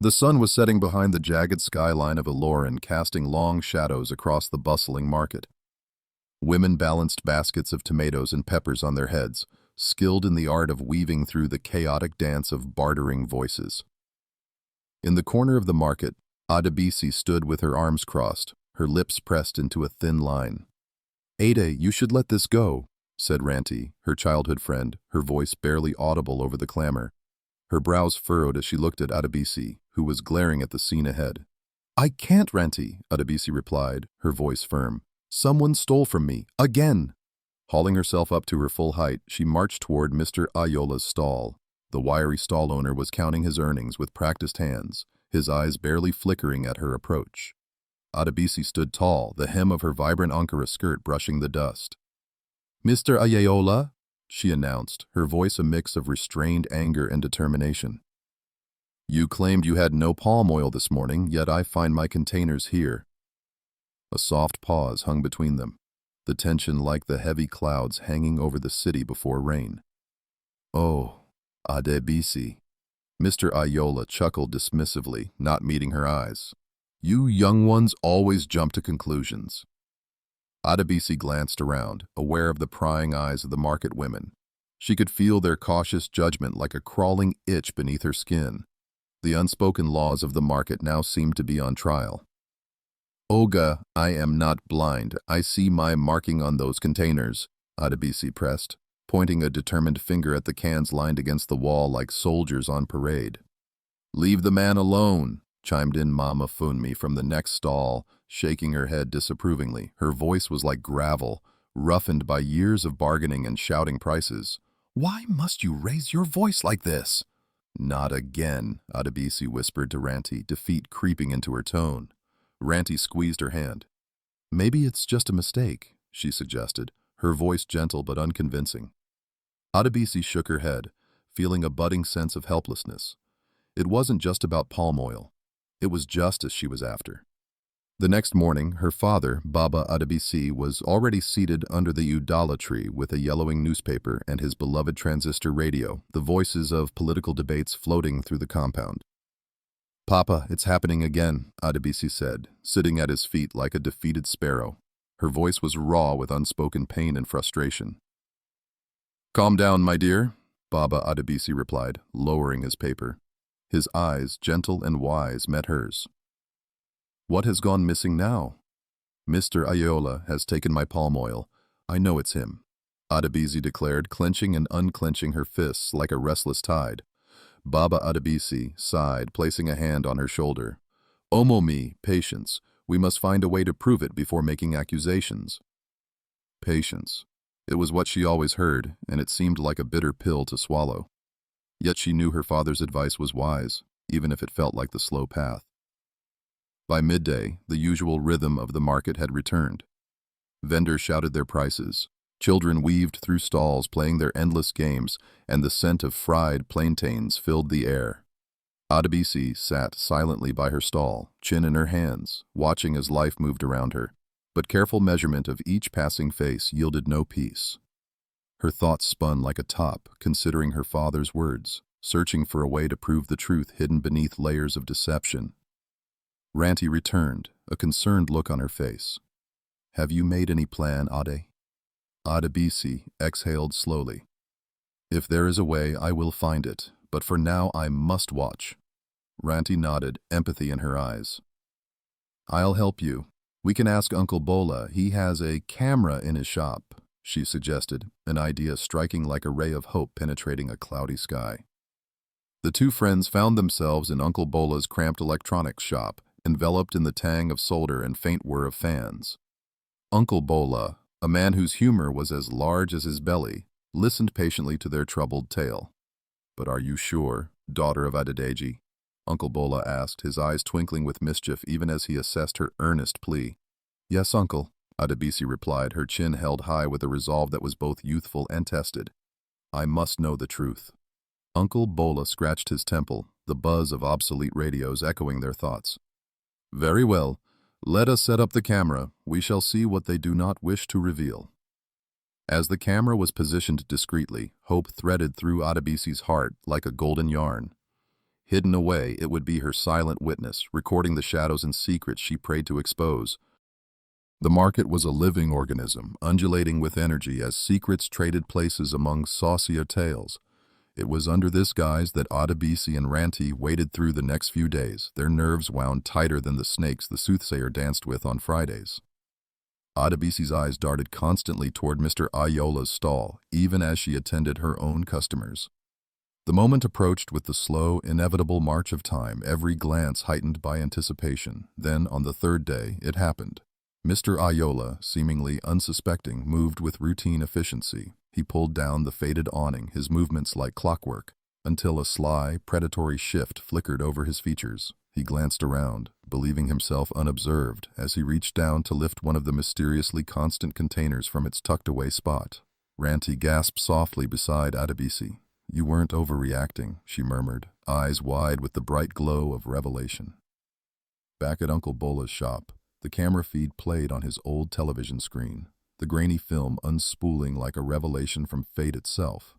The sun was setting behind the jagged skyline of Ilorin, casting long shadows across the bustling market. Women balanced baskets of tomatoes and peppers on their heads, skilled in the art of weaving through the chaotic dance of bartering voices. In the corner of the market, Adebisi stood with her arms crossed, her lips pressed into a thin line. "Ada, you should let this go," said Ranti, her childhood friend, her voice barely audible over the clamor. Her brows furrowed as she looked at Adebisi, who was glaring at the scene ahead. "I can't, Ranti," Adebisi replied, her voice firm. "Someone stole from me, again." Hauling herself up to her full height, she marched toward Mr. Ayola's stall. The wiry stall owner was counting his earnings with practiced hands, his eyes barely flickering at her approach. Adebisi stood tall, the hem of her vibrant Ankara skirt brushing the dust. "Mr. Ayola," she announced, her voice a mix of restrained anger and determination. "You claimed you had no palm oil this morning, yet I find my containers here." A soft pause hung between them, the tension like the heavy clouds hanging over the city before rain. "Oh, Adebisi." Mr. Ayola chuckled dismissively, not meeting her eyes. "You young ones always jump to conclusions." Adebisi glanced around, aware of the prying eyes of the market women. She could feel their cautious judgment like a crawling itch beneath her skin. The unspoken laws of the market now seemed to be on trial. "Olga, I am not blind. I see my marking on those containers," Adebisi pressed, pointing a determined finger at the cans lined against the wall like soldiers on parade. "Leave the man alone," chimed in Mama Funmi from the next stall, shaking her head disapprovingly. Her voice was like gravel, roughened by years of bargaining and shouting prices. "Why must you raise your voice like this?" "Not again," Adebisi whispered to Ranti, defeat creeping into her tone. Ranti squeezed her hand. "Maybe it's just a mistake," she suggested, her voice gentle but unconvincing. Adebisi shook her head, feeling a budding sense of helplessness. It wasn't just about palm oil. It was justice she was after. The next morning, her father, Baba Adebisi, was already seated under the udala tree with a yellowing newspaper and his beloved transistor radio, the voices of political debates floating through the compound. "Papa, it's happening again," Adebisi said, sitting at his feet like a defeated sparrow. Her voice was raw with unspoken pain and frustration. "Calm down, my dear," Baba Adebisi replied, lowering his paper. His eyes, gentle and wise, met hers. "What has gone missing now?" "Mr. Ayola has taken my palm oil. I know it's him," Adebisi declared, clenching and unclenching her fists like a restless tide. Baba Adebisi sighed, placing a hand on her shoulder. "Omomi, patience. We must find a way to prove it before making accusations." Patience. It was what she always heard, and it seemed like a bitter pill to swallow. Yet she knew her father's advice was wise, even if it felt like the slow path. By midday, the usual rhythm of the market had returned. Vendors shouted their prices. Children weaved through stalls playing their endless games, and the scent of fried plantains filled the air. Adebisi sat silently by her stall, chin in her hands, watching as life moved around her, but careful measurement of each passing face yielded no peace. Her thoughts spun like a top, considering her father's words, searching for a way to prove the truth hidden beneath layers of deception. Ranti returned, a concerned look on her face. "Have you made any plan, Ade?" Adebisi exhaled slowly. "If there is a way, I will find it, but for now I must watch." Ranti nodded, empathy in her eyes. "I'll help you. We can ask Uncle Bola. He has a camera in his shop," she suggested, an idea striking like a ray of hope penetrating a cloudy sky. The two friends found themselves in Uncle Bola's cramped electronics shop, enveloped in the tang of solder and faint whir of fans. Uncle Bola, a man whose humor was as large as his belly, listened patiently to their troubled tale. "But are you sure, daughter of Adedeji?" Uncle Bola asked, his eyes twinkling with mischief even as he assessed her earnest plea. "Yes, uncle," Adebisi replied, her chin held high with a resolve that was both youthful and tested. "I must know the truth." Uncle Bola scratched his temple, the buzz of obsolete radios echoing their thoughts. "Very well. Let us set up the camera. We shall see what they do not wish to reveal." As the camera was positioned discreetly, hope threaded through Adebisi's heart like a golden yarn. Hidden away, it would be her silent witness, recording the shadows and secrets she prayed to expose. The market was a living organism, undulating with energy as secrets traded places among saucier tales. It was under this guise that Adebisi and Ranti waited through the next few days, their nerves wound tighter than the snakes the soothsayer danced with on Fridays. Adebisi's eyes darted constantly toward Mr. Ayola's stall, even as she attended her own customers. The moment approached with the slow, inevitable march of time, every glance heightened by anticipation. Then, on the third day, it happened. Mr. Ayola, seemingly unsuspecting, moved with routine efficiency. He pulled down the faded awning, his movements like clockwork, until a sly, predatory shift flickered over his features. He glanced around, believing himself unobserved, as he reached down to lift one of the mysteriously constant containers from its tucked-away spot. Ranti gasped softly beside Adebisi. "You weren't overreacting," she murmured, eyes wide with the bright glow of revelation. Back at Uncle Bola's shop, the camera feed played on his old television screen, the grainy film unspooling like a revelation from fate itself.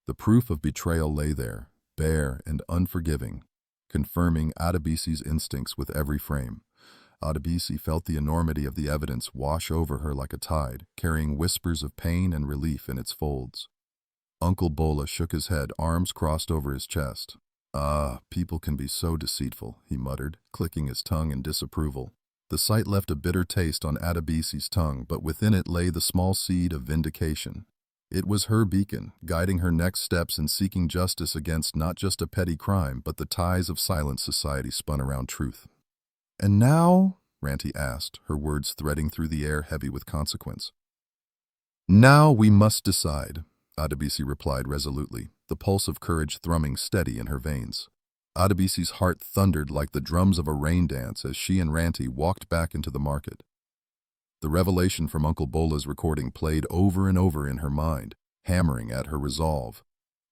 The proof of betrayal lay there, bare and unforgiving, confirming Adebisi's instincts with every frame. Adebisi felt the enormity of the evidence wash over her like a tide, carrying whispers of pain and relief in its folds. Uncle Bola shook his head, arms crossed over his chest. "Ah, people can be so deceitful," he muttered, clicking his tongue in disapproval. The sight left a bitter taste on Adebisi's tongue, but within it lay the small seed of vindication. It was her beacon, guiding her next steps in seeking justice against not just a petty crime, but the ties of silent society spun around truth. "And now?" Ranti asked, her words threading through the air heavy with consequence. "Now we must decide," Adebisi replied resolutely, the pulse of courage thrumming steady in her veins. Adebisi's heart thundered like the drums of a rain dance as she and Ranti walked back into the market. The revelation from Uncle Bola's recording played over and over in her mind, hammering at her resolve.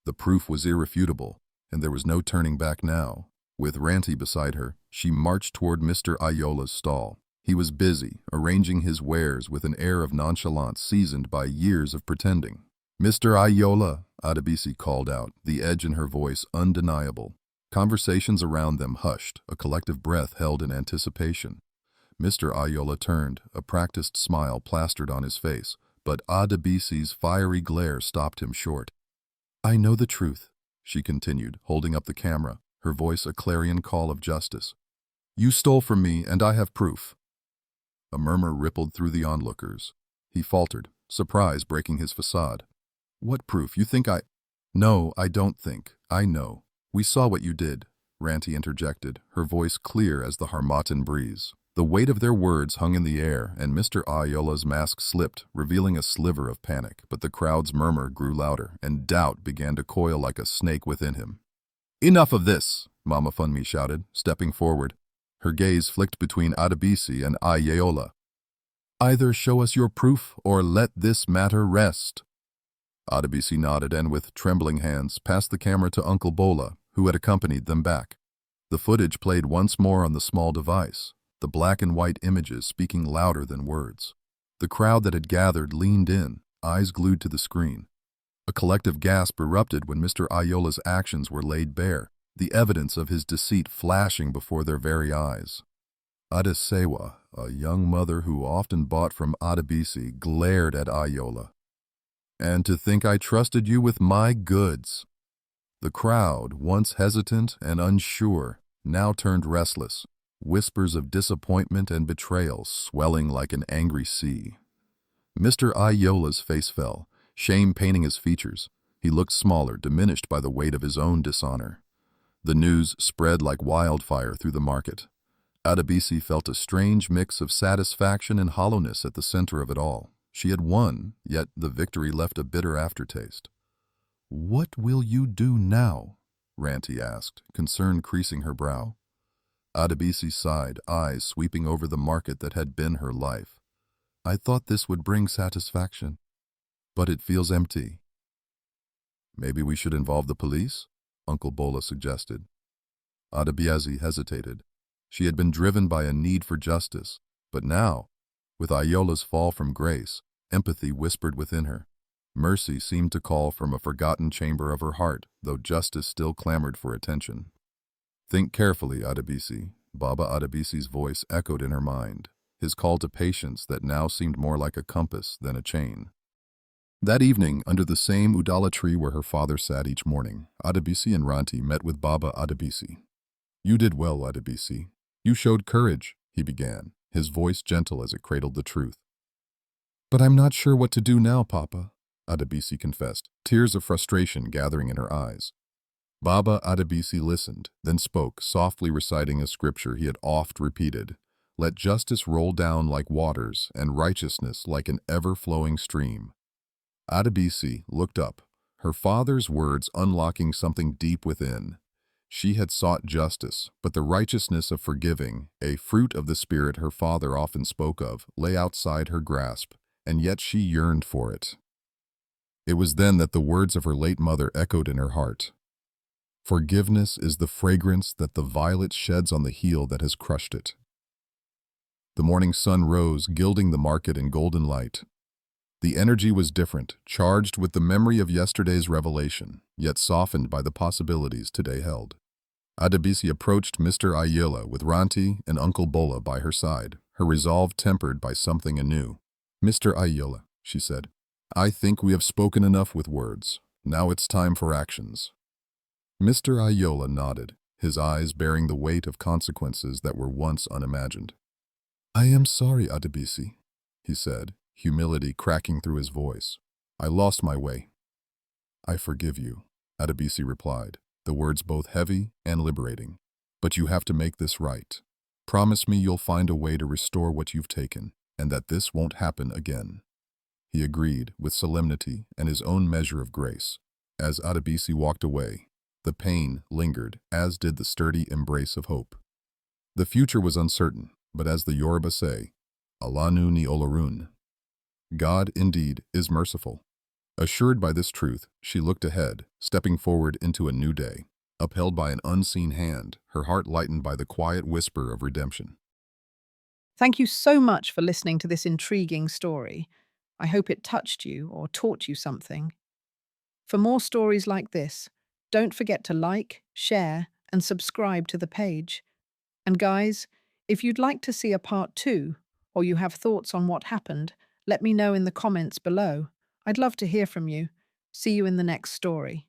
The proof was irrefutable, and there was no turning back now. With Ranti beside her, she marched toward Mr. Ayola's stall. He was busy, arranging his wares with an air of nonchalance seasoned by years of pretending. "Mr. Ayola," Adebisi called out, the edge in her voice undeniable. Conversations around them hushed, a collective breath held in anticipation. Mr. Ayola turned, a practiced smile plastered on his face, but Adebisi's fiery glare stopped him short. "I know the truth," she continued, holding up the camera, her voice a clarion call of justice. "You stole from me, and I have proof." A murmur rippled through the onlookers. He faltered, surprise breaking his facade. "What proof? You think I—" "No, I don't think. I know. We saw what you did," Ranti interjected, her voice clear as the Harmattan breeze. The weight of their words hung in the air, and Mr. Ayola's mask slipped, revealing a sliver of panic, but the crowd's murmur grew louder, and doubt began to coil like a snake within him. "Enough of this!" Mama Funmi shouted, stepping forward. Her gaze flicked between Adebisi and Ayola. "Either show us your proof, or let this matter rest." Adebisi nodded and, with trembling hands, passed the camera to Uncle Bola, who had accompanied them back. The footage played once more on the small device, the black and white images speaking louder than words. The crowd that had gathered leaned in, eyes glued to the screen. A collective gasp erupted when Mr. Ayola's actions were laid bare, the evidence of his deceit flashing before their very eyes. Adesewa, a young mother who often bought from Adebisi, glared at Ayola. "And to think I trusted you with my goods." The crowd, once hesitant and unsure, now turned restless, whispers of disappointment and betrayal swelling like an angry sea. Mr. Ayola's face fell, shame painting his features. He looked smaller, diminished by the weight of his own dishonor. The news spread like wildfire through the market. Adebisi felt a strange mix of satisfaction and hollowness at the center of it all. She had won, yet the victory left a bitter aftertaste. "What will you do now?" Ranti asked, concern creasing her brow. Adebisi sighed, eyes sweeping over the market that had been her life. "I thought this would bring satisfaction, but it feels empty." "Maybe we should involve the police?" Uncle Bola suggested. Adebisi hesitated. She had been driven by a need for justice, but now, with Ayola's fall from grace, empathy whispered within her. Mercy seemed to call from a forgotten chamber of her heart, though justice still clamored for attention. Think carefully, Adebisi. Baba Adebisi's voice echoed in her mind, his call to patience that now seemed more like a compass than a chain. That evening, under the same udala tree where her father sat each morning, Adebisi and Ranti met with Baba Adebisi. "You did well, Adebisi. You showed courage," he began, his voice gentle as it cradled the truth. "But I'm not sure what to do now, Papa," Adebisi confessed, tears of frustration gathering in her eyes. Baba Adebisi listened, then spoke, softly reciting a scripture he had oft repeated. "Let justice roll down like waters, and righteousness like an ever-flowing stream." Adebisi looked up, her father's words unlocking something deep within. She had sought justice, but the righteousness of forgiving, a fruit of the spirit her father often spoke of, lay outside her grasp, and yet she yearned for it. It was then that the words of her late mother echoed in her heart. "Forgiveness is the fragrance that the violet sheds on the heel that has crushed it." The morning sun rose, gilding the market in golden light. The energy was different, charged with the memory of yesterday's revelation, yet softened by the possibilities today held. Adebisi approached Mr. Ayala with Ranti and Uncle Bola by her side, her resolve tempered by something anew. "Mr. Ayala," she said, "I think we have spoken enough with words. Now it's time for actions." Mr. Ayala nodded, his eyes bearing the weight of consequences that were once unimagined. "I am sorry, Adebisi," he said, humility cracking through his voice. "I lost my way." "I forgive you," Adebisi replied, the words both heavy and liberating. "But you have to make this right. Promise me you'll find a way to restore what you've taken, and that this won't happen again." He agreed, with solemnity and his own measure of grace. As Adebisi walked away, the pain lingered, as did the sturdy embrace of hope. The future was uncertain, but as the Yoruba say, "Alanu ni Ilorin." God, indeed, is merciful. Assured by this truth, she looked ahead, stepping forward into a new day, upheld by an unseen hand, her heart lightened by the quiet whisper of redemption. Thank you so much for listening to this intriguing story. I hope it touched you or taught you something. For more stories like this, don't forget to like, share, and subscribe to the page. And guys, if you'd like to see a part 2, or you have thoughts on what happened, let me know in the comments below. I'd love to hear from you. See you in the next story.